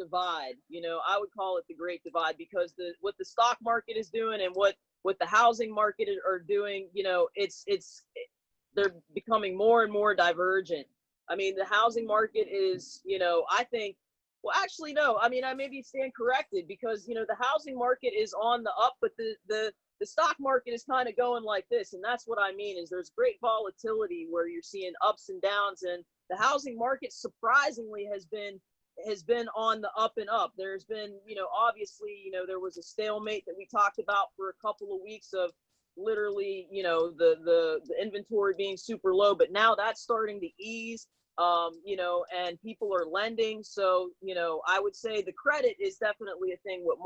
divide. I would call it the great divide, because what the stock market is doing and what the housing market are doing, they're becoming more and more divergent. I mean, the housing market is, I think, well, actually, no. I mean, I maybe stand corrected, because, the housing market is on the up, but the stock market is kind of going like this. And that's what I mean, is there's great volatility where you're seeing ups and downs, and the housing market surprisingly has been on the up and up. There's been, obviously, there was a stalemate that we talked about for a couple of weeks of literally, the inventory being super low, but now that's starting to ease. And people are lending. So, I would say the credit is definitely a thing. What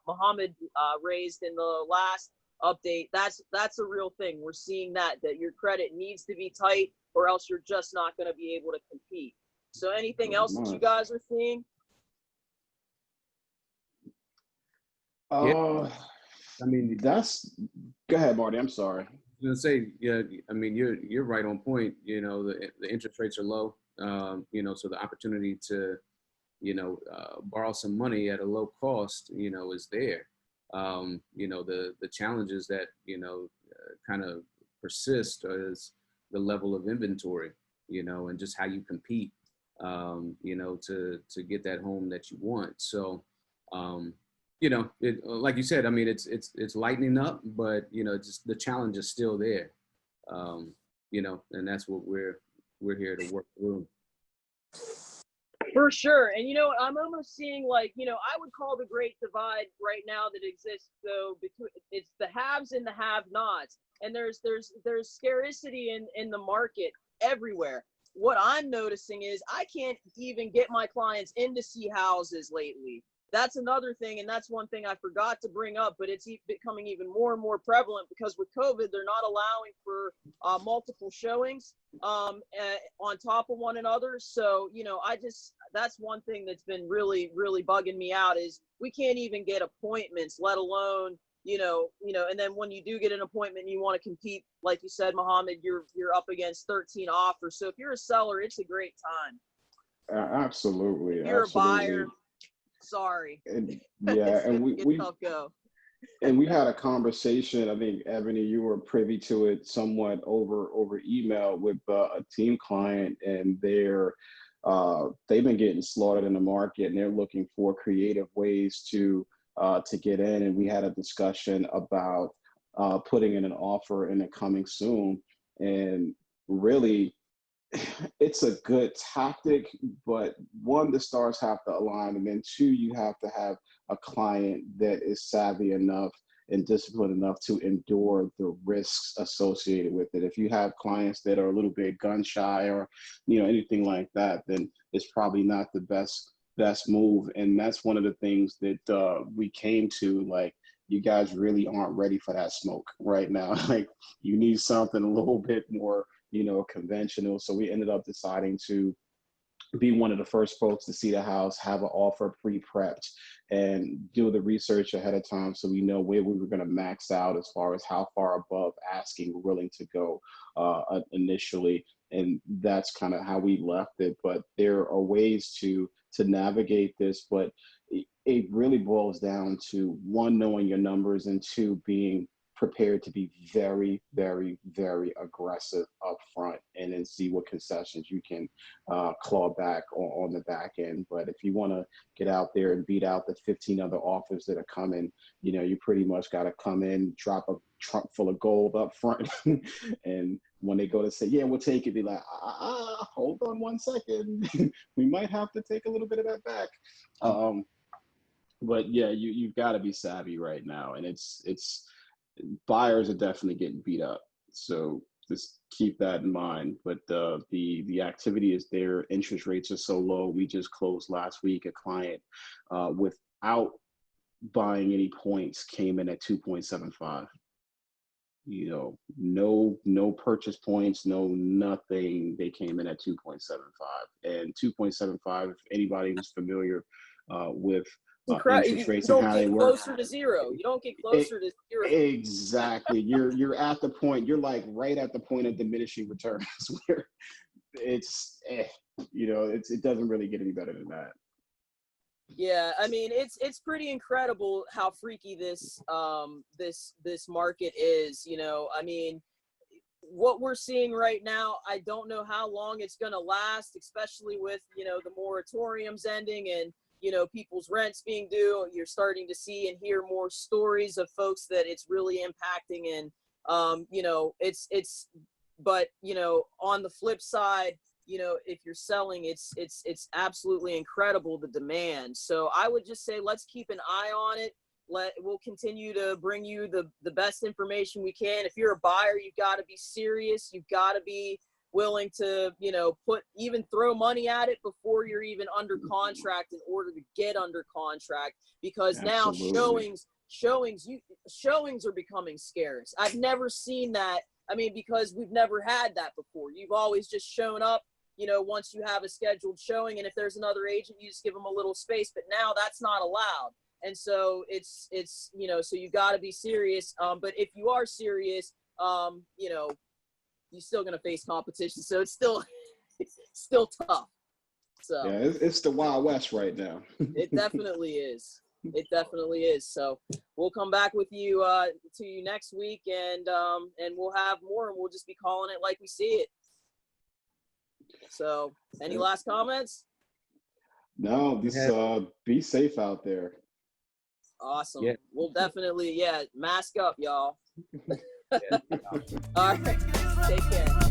Mohammed raised in the last update, that's a real thing. We're seeing that your credit needs to be tight, or else you're just not going to be able to compete. So anything else that you guys are seeing? I mean, go ahead, Marty. I'm sorry. I was gonna say, yeah, I mean, you're right on point. The interest rates are low. So the opportunity to, borrow some money at a low cost, is there. The challenges that, kind of persist is the level of inventory, and just how you compete, to get that home that you want. So, like you said, I mean, it's lightening up, but, just the challenge is still there, and that's what we're here to work through. For sure. And, I'm almost seeing, like, I would call the great divide right now that exists. So it's the haves and the have-nots. And there's scarcity in the market everywhere. What I'm noticing is I can't even get my clients in to see houses lately. That's another thing, and that's one thing I forgot to bring up, but it's becoming even more and more prevalent, because with COVID, they're not allowing for multiple showings on top of one another. So, that's one thing that's been really, really bugging me out, is we can't even get appointments, let alone, and then when you do get an appointment and you want to compete, like you said, Mohammed, you're up against 13 offers. So if you're a seller, it's a great time. Absolutely. If you're absolutely. a buyer, sorry. And we go. And we had a conversation. I think, Ebony, you were privy to it somewhat over email with a team client, and they've been getting slaughtered in the market, and they're looking for creative ways to get in. And we had a discussion about putting in an offer and it coming soon. And really, it's a good tactic, but one, the stars have to align, and then two, you have to have a client that is savvy enough and disciplined enough to endure the risks associated with it. If you have clients that are a little bit gun shy or anything like that, then it's probably not the best move. And that's one of the things that we came to, like, you guys really aren't ready for that smoke right now. Like, you need something a little bit more conventional. So we ended up deciding to be one of the first folks to see the house, have an offer pre-prepped, and do the research ahead of time so we know where we were going to max out as far as how far above asking we're willing to go initially. And that's kind of how we left it. But there are ways to navigate this, but it really boils down to, one, knowing your numbers, and two, being prepared to be very, very, very aggressive up front, and then see what concessions you can claw back on the back end. But if you want to get out there and beat out the 15 other offers that are coming, you pretty much got to come in, drop a trunk full of gold up front, and when they go to say, yeah, we'll take it, be like, hold on one second. We might have to take a little bit of that back. But yeah, you've got to be savvy right now, and it's buyers are definitely getting beat up. So just keep that in mind. But the activity is there. Interest rates are so low. We just closed last week. A client without buying any points came in at 2.75. No purchase points, no nothing. They came in at 2.75. And 2.75, if anybody who's familiar with interest rates and how they work. Closer to zero. You don't get closer to zero. Exactly. You're at the point. You're like right at the point of diminishing returns where it doesn't really get any better than that. Yeah, I mean it's pretty incredible how freaky this this market is, you know. I mean, what we're seeing right now, I don't know how long it's going to last, especially with, you know, the moratoriums ending and, you know, people's rents being due. You're starting to see and hear more stories of folks that it's really impacting. And, you know, but, you know, on the flip side, you know, if you're selling, it's absolutely incredible, the demand. So I would just say, let's keep an eye on it. We'll continue to bring you the best information we can. If you're a buyer, you've got to be serious. You've got to be willing to, you know, throw money at it before you're even under contract in order to get under contract, because now Absolutely. showings are becoming scarce. I've never seen that. I mean, because we've never had that before. You've always just shown up, you know, once you have a scheduled showing, and if there's another agent, you just give them a little space, but now that's not allowed. And so it's, you know, so you got to be serious. But if you are serious, you know, you're still going to face competition. So it's still, it's still tough. So Yeah, it's the Wild West right now. it definitely is. It definitely is. So we'll come back with you, to you next week, and we'll have more, and we'll just be calling it like we see it. So any last comments? No, just be safe out there. Awesome. Yeah. We'll definitely, mask up, y'all. Yeah. All right. Take care.